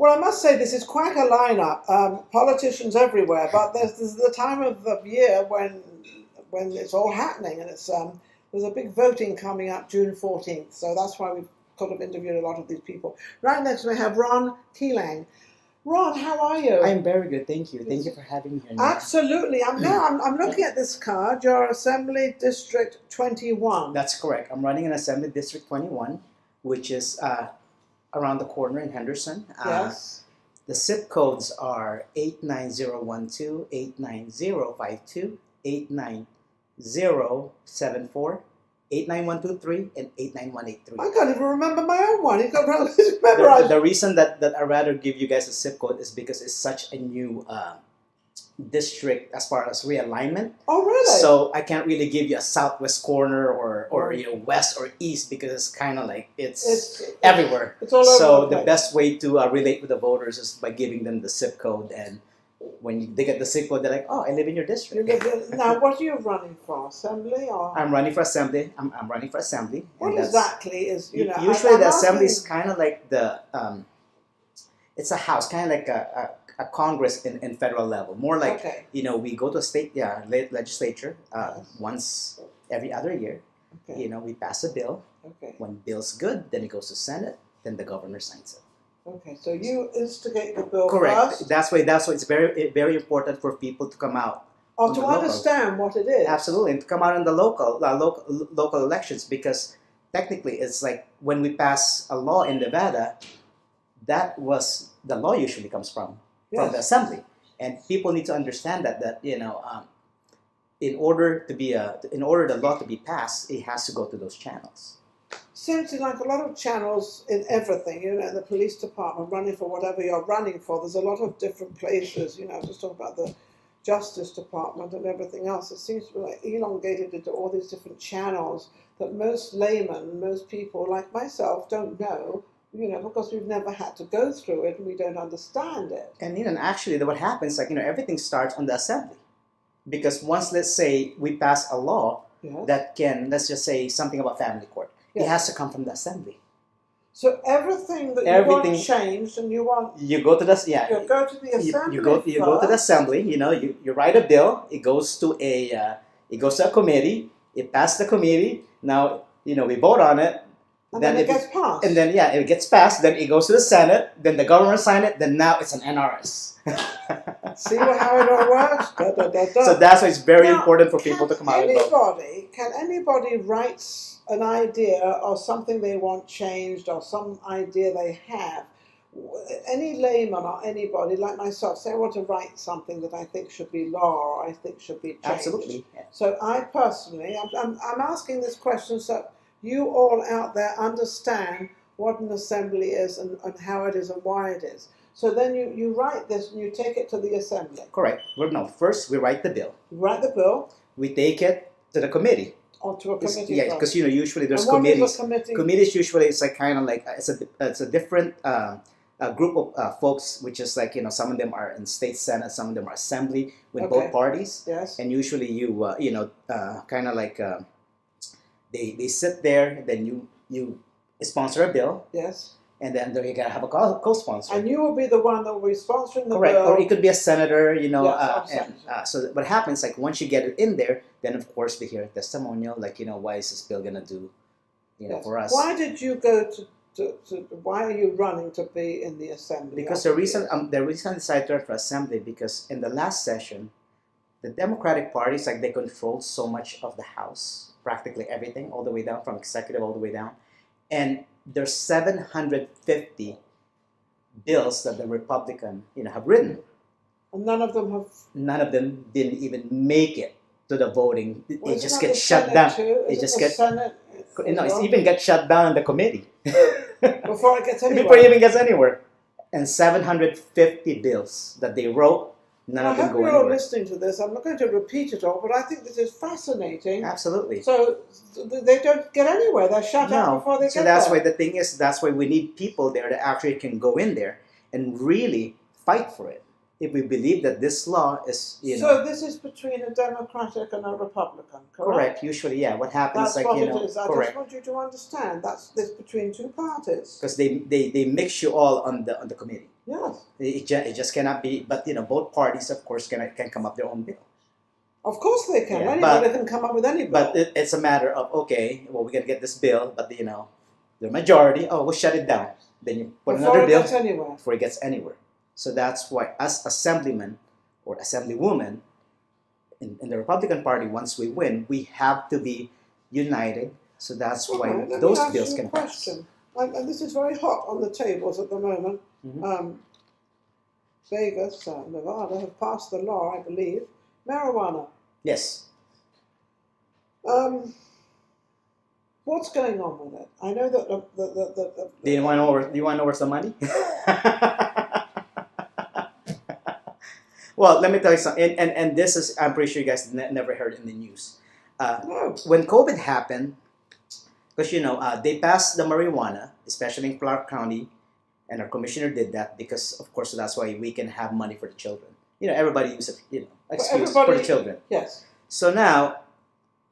Well, I must say this is quite a lineup. Politicians everywhere, but there's the time of the year when it's all happening, and it's there's a big voting coming up June 14th. So that's why we've sort of interviewed a lot of these people. Right next we have Ron Quilang. Ron, how are you? I'm very good, thank you. Thank you for having me here. Absolutely. I'm looking at this card. You're Assembly District 21. That's correct. I'm running in Assembly District 21, which is around the corner in Henderson. Yes. The zip codes are 89012, 89052, 89074, 89123, and 89183. I can't even remember my own one. You got to memorize. The reason that I'd rather give you guys a zip code is because it's such a new district as far as realignment. Oh, really? So I can't really give you a southwest corner or west or east because it's kind of like it's everywhere. It's all over. So the best way to relate with the voters is by giving them the zip code, and when they get the zip code, they're like, "Oh, I live in your district." Now, what are you running for? Assembly or? I'm running for assembly. I'm running for assembly. What exactly is usually the assembly is kind of like the it's a house, kind of like a Congress in federal level. More like we go to a state legislature once every other year. Okay. We pass a bill. Okay. When bill's good, then it goes to Senate. Then the governor signs it. Okay, so you instigate the bill Correct. first? That's why it's very important for people to come out. To understand what it is. Absolutely, and to come out in the local elections, because technically it's like when we pass a law in Nevada, the law usually comes from the assembly, and people need to understand that in order the law to be passed, it has to go through those channels. Seems like a lot of channels in everything, the police department, running for whatever you're running for. There's a lot of different places, just talk about the Justice Department and everything else. It seems to be like elongated into all these different channels that most laymen, most people like myself don't know, because we've never had to go through it and we don't understand it. And actually what happens, everything starts on the assembly. Because once, let's say, we pass a law that can, let's just say something about family court, it has to come from the assembly. So everything that you want changed and you want... You go to the... You go to the assembly You go to the assembly, you write a bill, it goes to a committee, it passes the committee, now, we vote on it. And then it gets passed. And then, it gets passed, then it goes to the Senate, then the governor signs it, then now it's an NRS. See how it all works? So that's why it's very important for people to come out and vote. Can anybody write an idea or something they want changed or some idea they have? Any layman or anybody like myself, say I want to write something that I think should be law or I think should be changed. Absolutely. So I personally, I'm asking this question so you all out there understand what an assembly is and how it is and why it is. So then you write this and you take it to the assembly. Correct. Well, no, first we write the bill. You write the bill. We take it to the committee. Or to a committee. Yeah, because usually there's and committees. What is a committee? Committees usually it's like kind of like it's a different group of folks, which is like some of them are in state senate, some of them are assembly with both parties. Yes. And usually you kind of like they sit there, then you sponsor a bill. Yes. And then you gotta have a co-sponsor. And you will be the one that will be sponsoring the Correct. bill. Or it could be a senator, so what happens, like once you get it in there, then of course we hear a testimonial, like why is this bill gonna do, for us? Why did you go why are you running to be in the assembly? Because the reason I decided to run for assembly because in the last session, the Democratic parties they controlled so much of the House, practically everything, all the way down from executive all the way down, and there's 750 bills that the Republican, have written. And none of them didn't even make it to the voting. It just gets shut down. It just gets it even gets shut down in the committee before it gets anywhere. Before it even gets anywhere. And 750 bills that they wrote. None of them go anywhere. I hope you're all listening to this. I'm not going to repeat it all, but I think this is fascinating. Absolutely. So they don't get anywhere. They're shut out before they get there. So that's why the thing is, that's why we need people there that actually can go in there and really fight for it. if we believe that this law is, So this is between a Democratic and a Republican, correct? Correct. Usually, yeah. What happens, That's what it is. I correct. just want you to understand this between two parties. Because they mix you all on the committee. Yes. It just cannot be. But both parties, of course, can come up their own bill. Of course they can. Yeah, Anybody can come up with any bill. But it's a matter of, okay, well, we're going to get this bill, but the majority, we'll shut it down. Then you put another bill before it gets anywhere. So that's why us assemblymen or assemblywomen in the Republican Party, once we win, we have to be united. So that's why those bills can pass. And this is very hot on the tables at the moment. Mm-hmm. Vegas, Nevada have passed the law, I believe, marijuana. Yes. What's going on with it? I know that Do you want to know where's the money? Well, let me tell you something. And this is, I'm pretty sure you guys never heard in the news. No. When COVID happened, because they passed the marijuana, especially in Clark County, and our commissioner did that because, of course, that's why we can have money for the children. Everybody uses excuse for the children. Yes. So now,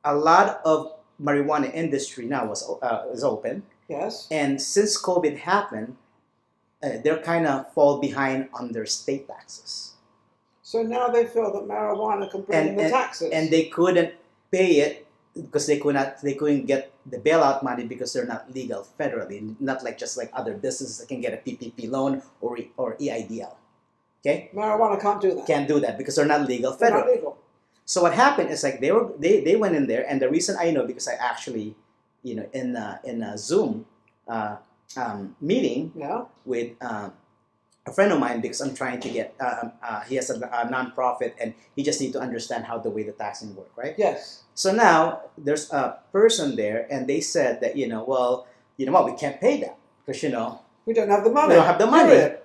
a lot of marijuana industry now is open. Yes. And since COVID happened, they're kind of fall behind on their state taxes. So now they feel that marijuana can bring in the taxes. And they couldn't pay it because they couldn't get the bailout money because they're not legal federally, not just like other businesses that can get a PPP loan or EIDL. Okay? Marijuana can't do that. Can't do that because they're not legal federally. They're not legal. So what happened is they went in there, and the reason I know because I actually in a Zoom meeting with a friend of mine because I'm trying to get he has a nonprofit and he just need to understand how the way the taxing work, right? Yes. So now there's a person there and they said that well, you know what, we can't pay that because we don't have the money. We don't have the money.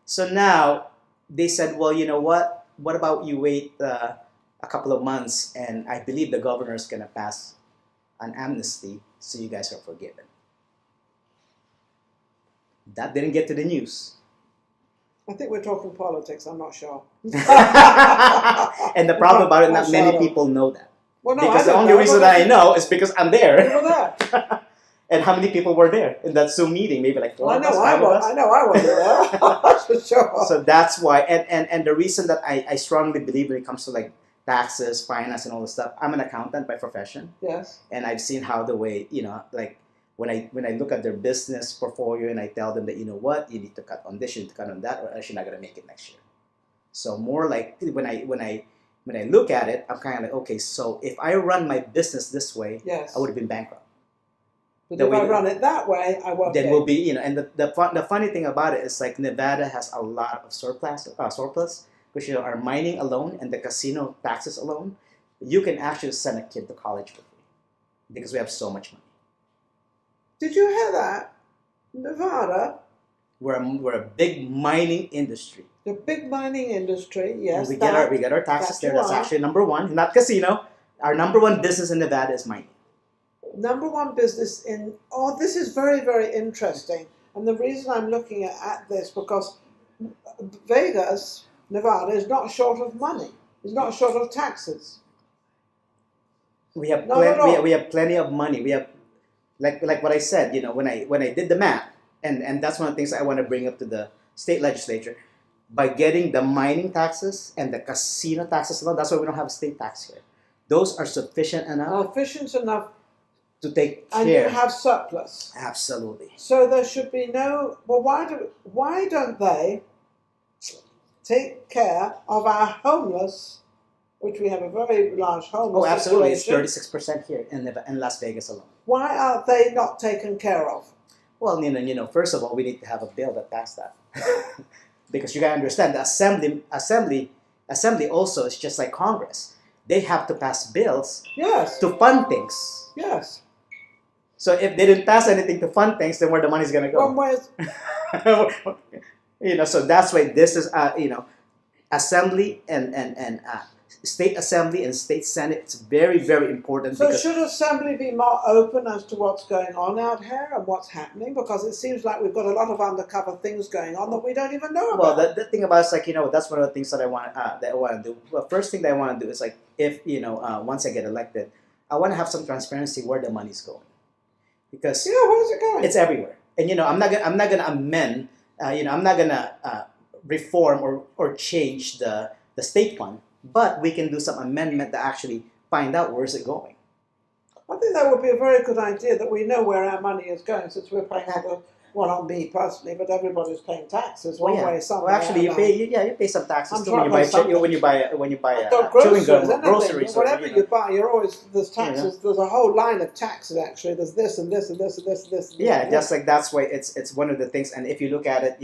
So now they said, well, you know what about you wait a couple of months, and I believe the governor is going to pass an amnesty, so you guys are forgiven. That didn't get to the news. I think we're talking politics, I'm not sure. And the problem about it, not many people know that. Well, no, because the only reason that I know is because I'm there. You were there. And how many people were there in that Zoom meeting? Maybe like 4 of us, 5 of us? I know I wasn't there. That's for sure. So that's why, and the reason that I strongly believe when it comes to taxes, finance, and all this stuff, I'm an accountant by profession. Yes. And I've seen how the way, when I look at their business portfolio and I tell them that, you need to cut on this, you need to cut on that, or else you're not going to make it next year. So more like when I look at it, I'm kind of like, okay, so if I run my business this way, yes, I would have been bankrupt. But if I run it that way, I won't. Then we'll be, and the funny thing about it is Nevada has a lot of surplus because our mining alone and the casino taxes alone, you can actually send a kid to college for free because we have so much money. Did you hear that? Nevada. We're a big mining industry. The big mining industry, yes. We get our taxes there. That's actually number one, not casino. Our number one business in Nevada is mining. Number one business in... Oh, this is very, very interesting. And the reason I'm looking at this, because Vegas, Nevada, is not short of money. It's not short of taxes. We have plenty of money. We have, like what I said, when I did the math, and that's one of the things I want to bring up to the state legislature, by getting the mining taxes and the casino taxes alone, that's why we don't have a state tax here. Those are sufficient enough. Sufficient enough to take care. And you have surplus. Absolutely. So there should be no... Well, why don't they take care of our homeless, which we have a very large homeless absolutely. situation. It's 36% here in Las Vegas alone. Why are they not taken care of? Well, Ninon, first of all, we need to have a bill that passed that. Because you got to understand, the assembly also is just like Congress. They have to pass bills to fund things. Yes. So if they didn't pass anything to fund things, then where the money's going to go? So that's why this is, assembly and state assembly and state senate, it's very, very important. So should assembly be more open as to what's going on out here and what's happening? Because it seems like we've got a lot of undercover things going on that we don't even know about. Well, the thing about it is like, that's one of the things that I want to do. Well, first thing that I want to do is like, if once I get elected, I want to have some transparency where the money's going, because where is it going? It's everywhere. And I'm not gonna amend. I'm not gonna reform or change the state fund, but we can do some amendment to actually find out where is it going. I think that would be a very good idea, that we know where our money is going, since we're paying all the, well, not me personally, but everybody's paying taxes one way, somewhere. Well, actually, you pay some taxes too when you buy groceries, chewing gum, groceries, whatever you buy. You're always, there's taxes. There's a whole line of taxes actually. There's this and this and this and this and this. Yeah, just like that's why it's one of the things. And if you look at it,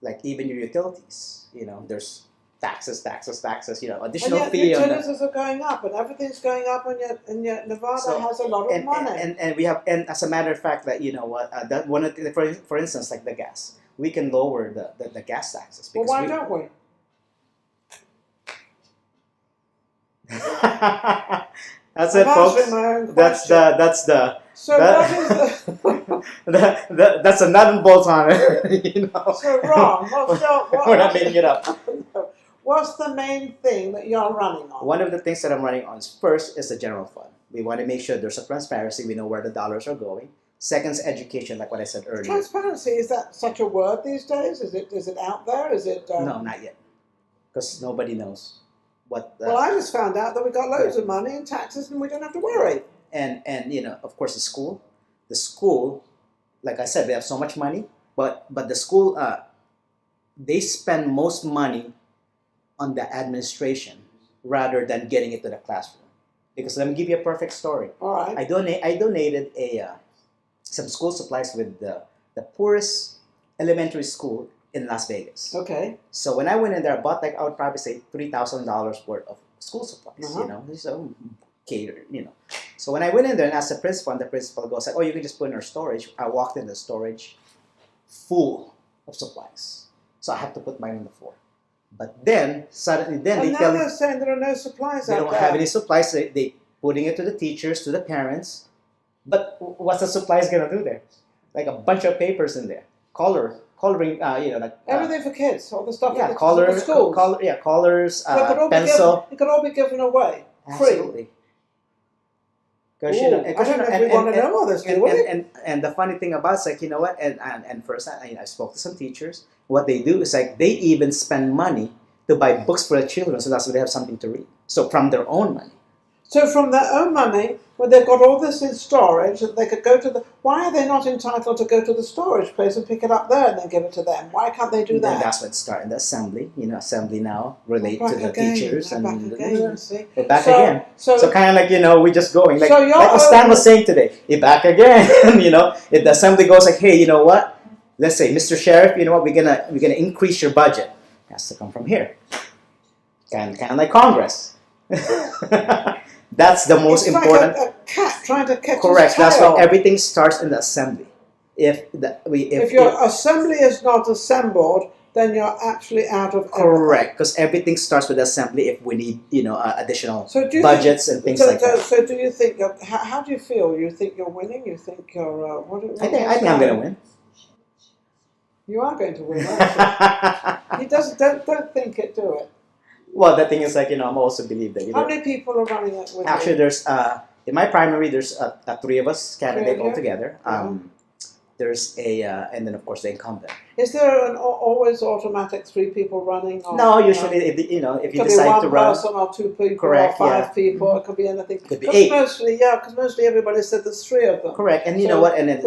like even your utilities, there's taxes, additional fee. And yet utilities are going up, and everything's going up, and yet Nevada has a lot of money. And we have, and as a matter of fact, that that one of the, for instance, like the gas, we can lower the gas taxes. Well, why don't we? That's it, folks. That's the. So what is the? That's a nut and bolt on it. So Ron, we're not making it up. What's the main thing that you're running on? One of the things that I'm running on first is the general fund. We want to make sure there's a transparency. We know where the dollars are going. Second is education, like what I said earlier. Transparency, is that such a word these days? Is it out there? Is it? No, not yet, because nobody knows what. Well, I just found out that we got loads of money in taxes, and we don't have to worry. And of course the school, like I said, they have so much money, but the school, they spend most money on the administration rather than getting it to the classroom. Because let me give you a perfect story. All right. I donated some school supplies with the poorest elementary school in Las Vegas. Okay. So when I went in there, I bought I would probably say $3,000 worth of school supplies. So catered. So when I went in there and asked the principal goes like, "Oh, you can just put in our storage." I walked in the storage full of supplies, so I have to put mine on the floor. But then suddenly, they're saying there are no supplies. They don't have any supplies. They putting it to the teachers, to the parents. But what's the supplies gonna do there? Like a bunch of papers in there, coloring, everything for kids, all the stuff. Yeah, colors, colors, pencil. It could all be given away. Absolutely. Free. Because I don't know if we want to know all this, do we? And the funny thing about it's like, you know what? And first I spoke to some teachers. What they do is like they even spend money to buy books for the children, so that's why they have something to read. So from their own money. So from their own money, when they've got all this in storage, that they could go to the. Why are they not entitled to go to the storage place and pick it up there and then give it to them? Why can't they do that? Then that's what started the assembly. Assembly now relate to the teachers and we're back again. So kind of like we just going like what Stan was saying today. You're back again. If the assembly goes like, hey, you know what? Let's say, Mr. Sheriff, you know what? We're gonna increase your budget. It has to come from here. Kind of like Congress. That's the most important. Like a cat trying to catch correct. His tail. That's why everything starts in the assembly. If your assembly is not assembled, then you're actually out of correct. Because everything starts with the assembly. If we need additional budgets and things like that. So do you think? How do you feel? You think you're winning? You think you're I think I'm going to win. You are going to win. Aren't you? He doesn't. Don't think it. Do it. Well, the thing is, like, I'm also believe that. How many people are running it with actually, you? there's in my primary, there's 3 of us candidate altogether. There's and then of course the incumbent. Is there an always automatic 3 people running? Or, no, usually if you decide to run, it could be 1 person or 2 people, correct, or 5 people. It could be anything. Could be 8. Because mostly everybody said there's 3 of them. Correct, and you know what? And it's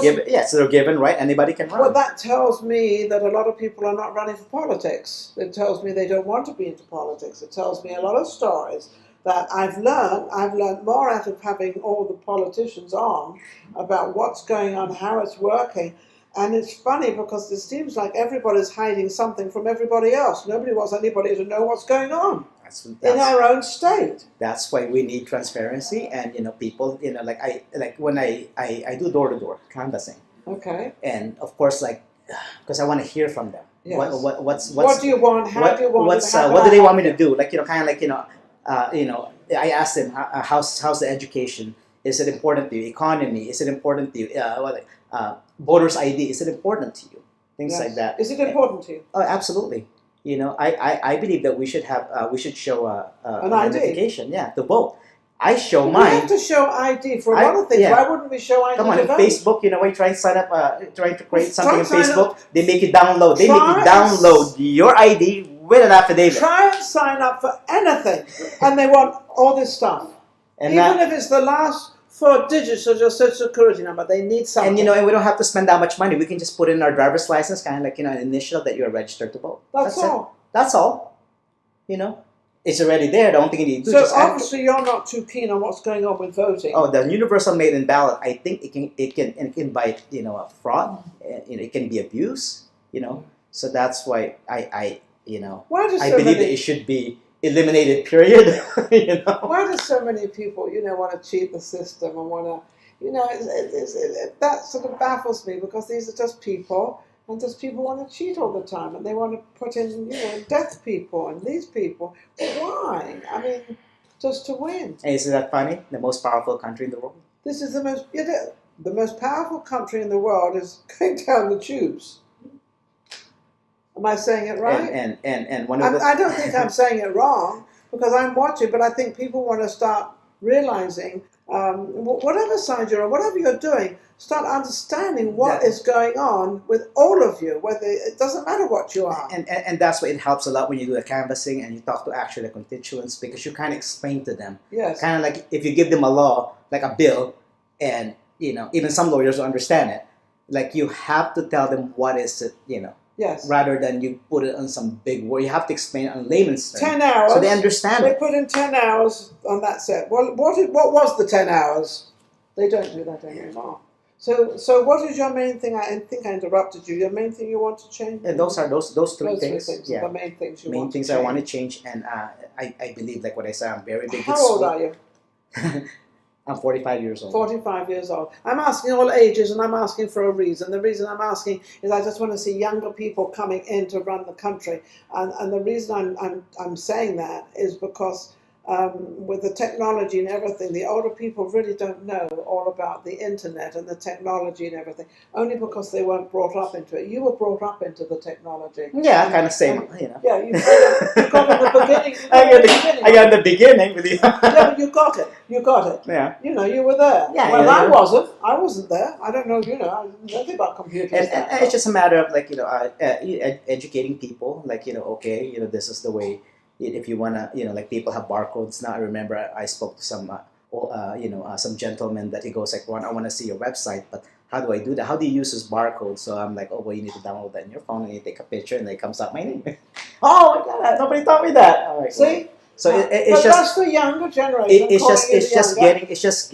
given. Yeah, so they're given, right? Anybody can run. Well, that tells me that a lot of people are not running for politics. It tells me they don't want to be into politics. It tells me a lot of stories that I've learned more out of having all the politicians on about what's going on, how it's working. And it's funny because it seems like everybody's hiding something from everybody else. Nobody wants anybody to know what's going on in our own state. That's why we need transparency and, people, like when I do door-to-door canvassing. Okay. And of course, because I want to hear from them. Yes. What do you want? How do you want it? What do they want me to do? Like, kind of like, I asked them, how's the education? Is it important to you? Economy? Is it important to you? Voters ID? Is it important to you? Things like that. Is it important to you? Oh, absolutely. I believe that we should show an identification, to vote. I show mine. We have to show ID for a lot of things. Yeah. Why wouldn't we show ID? Come on, Facebook, when you try to sign up, trying to create something on Facebook, they make you download. They make you download your ID with an affidavit. Try and sign up for anything, and they want all this stuff. And even if it's the last 4 digits of your social security number, they need something. And we don't have to spend that much money. We can just put in our driver's license, kind of like an initial that you're registered to vote. That's all. That's all. It's already there. The only thing you need to do is so obviously you're not too keen on what's going on with voting. Oh, the universal mail-in ballot. I think it can invite a fraud. It can be abuse. So that's why I believe that it should be eliminated. Period. Why do so many people want to cheat the system and want to that sort of baffles me, because these are just people. And just people want to cheat all the time, and they want to put in, deaf people and these people. Why? I mean, just to win. And isn't that funny? The most powerful country in the world. This is the most powerful country in the world is going down the tubes. Am I saying it right? And one of I don't think I'm saying it wrong, because I'm watching, but I think people want to start realizing, whatever side you're on, whatever you're doing, start understanding what is going on with all of you, whether it doesn't matter what you are. And that's why it helps a lot when you do the canvassing and you talk to actually the constituents, because you kind of explain to them. Yes. Kind of like if you give them a law, like a bill, and even some lawyers will understand it. Like, you have to tell them what is it, Yes. Rather than you put it on some big word. You have to explain it on layman's terms. 10 hours. So they understand They put in 10 hours on that set. Well, what was the 10 hours? They don't do that anymore. So what is your main thing? I think I interrupted you. Your main thing you want to change? And those are those three things. Yeah. The main things I want to change, and I believe, like what I said, I'm very big. How old are you? I'm 45 years old. 45 years old. I'm asking all ages, and I'm asking for a reason. The reason I'm asking is I just want to see younger people coming in to run the country. And the reason I'm saying that is because with the technology and everything, the older people really don't know all about the internet and the technology and everything, only because they weren't brought up into it. You were brought up into the technology. Yeah, kind of same, Yeah, you got in the beginning. I got in the beginning with you. Yeah, but you got it. You got it. Yeah. You were there. Yeah, well, I wasn't. I wasn't there. I don't know, I know nothing about computers. And it's just a matter of, like, educating people, like, okay, this is the way. If you wanna, like, people have barcodes now. I remember I spoke to some, some gentleman that he goes like, I want to see your website, but how do I do that? How do you use this barcode? So I'm like, oh, well, you need to download that in your phone, and you take a picture, and it comes up my name. Oh my God, nobody taught me that. All right, see. So it's just that's the younger generation. It's just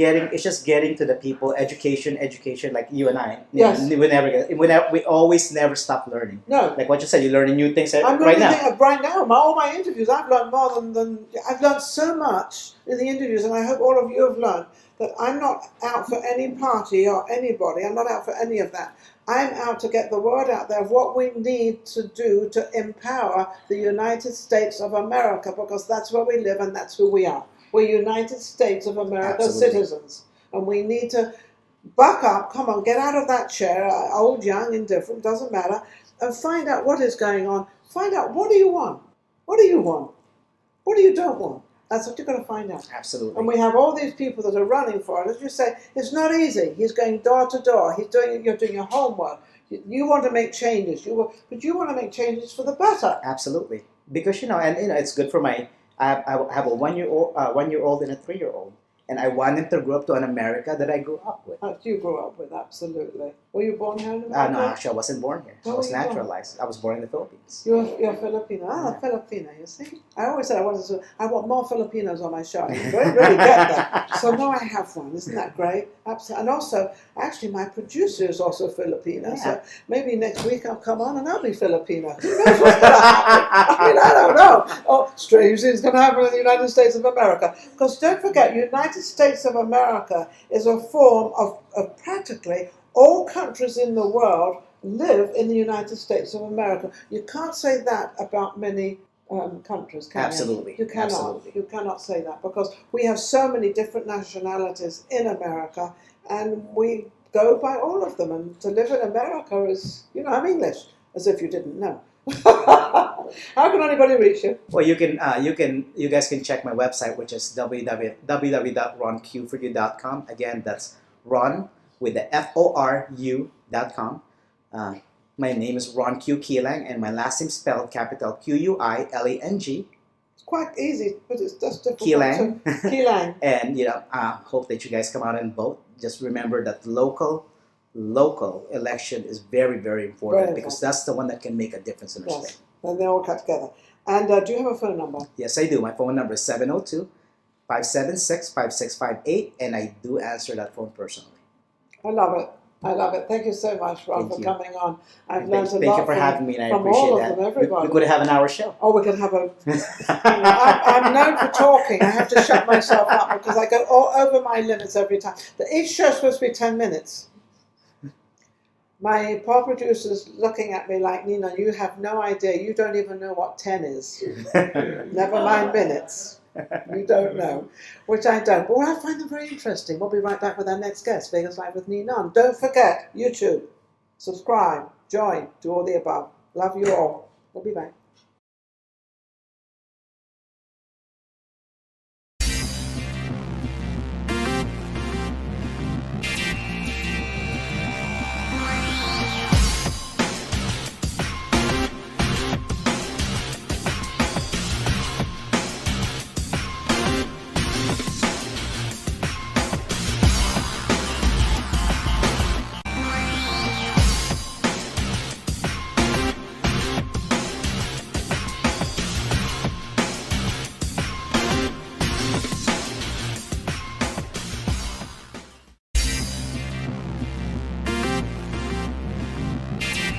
getting to the people. Education, like you and I. Yes. We always never stop learning. No. Like what you said, you're learning new things right now. Right now, all my interviews, I've learned more than I've learned so much in the interviews, and I hope all of you have learned that I'm not out for any party or anybody. I'm not out for any of that. I'm out to get the word out there of what we need to do to empower the United States of America, because that's where we live and that's who we are. We're United States of America citizens. And we need to buck up, come on, get out of that chair, old, young, indifferent, doesn't matter, and find out what is going on. Find out, what do you want? What do you want? What do you don't want? That's what you're going to find out. Absolutely. And we have all these people that are running for it. As you say, it's not easy. He's going door to door. You're doing your homework. You want to make changes. But you want to make changes for the better. Absolutely. Because, it's good for I have a 1-year-old, and a 3-year-old. And I want them to grow up to an America that I grew up with. You grew up with, absolutely. Were you born here in America? No, actually, I wasn't born here. I was naturalized. Born? I was born in the Philippines. You're Filipino. Filipino, you see? I always said I want more Filipinos on my show. You really get that. So now I have one. Isn't that great? Absolutely. And also, actually, my producer is also Filipino. Yeah. So maybe next week I'll come on and I'll be Filipino. Who knows what's going to happen? I don't know. Oh, strange things going to happen in the United States of America. Because don't forget, United States of America is a form of practically all countries in the world live in the United States of America. You can't say that about many countries, can Absolutely. you? You cannot. Absolutely. You cannot say that because we have so many different nationalities in America, and we go by all of them. And to live in America is, I'm English, as if you didn't know. How can anybody reach you? Well, you guys can check my website, which is www.ronq4u.com. Again, that's Ron with the FORU.com. My name is Ron Q Quilang, and my last name spelled capital QUILANG. It's quite easy, but it's just difficult. Quilang. Quilang. And hope that you guys come out and vote. Just remember that local election is very, very important because that's the one that can make a difference in our state. Then they all cut together. And do you have a phone number? Yes, I do. My phone number is 702-576-5658, and I do answer that phone personally. I love it. I love it. Thank you so much, Ron, for coming on. I've learned a lot. Thank you for having me, and I appreciate that. Everybody. We could have an hour show. Oh, we could have a... I'm known for talking. I have to shut myself up because I go all over my limits every time. Each show's supposed to be 10 minutes. My poor producer's looking at me like, Ninon, you have no idea. You don't even know what 10 is. Never mind minutes. You don't know, which I don't. But I find them very interesting. We'll be right back with our next guest, Vegas Live with Ninon. Don't forget, YouTube, subscribe, join, do all the above. Love you all. We'll be back.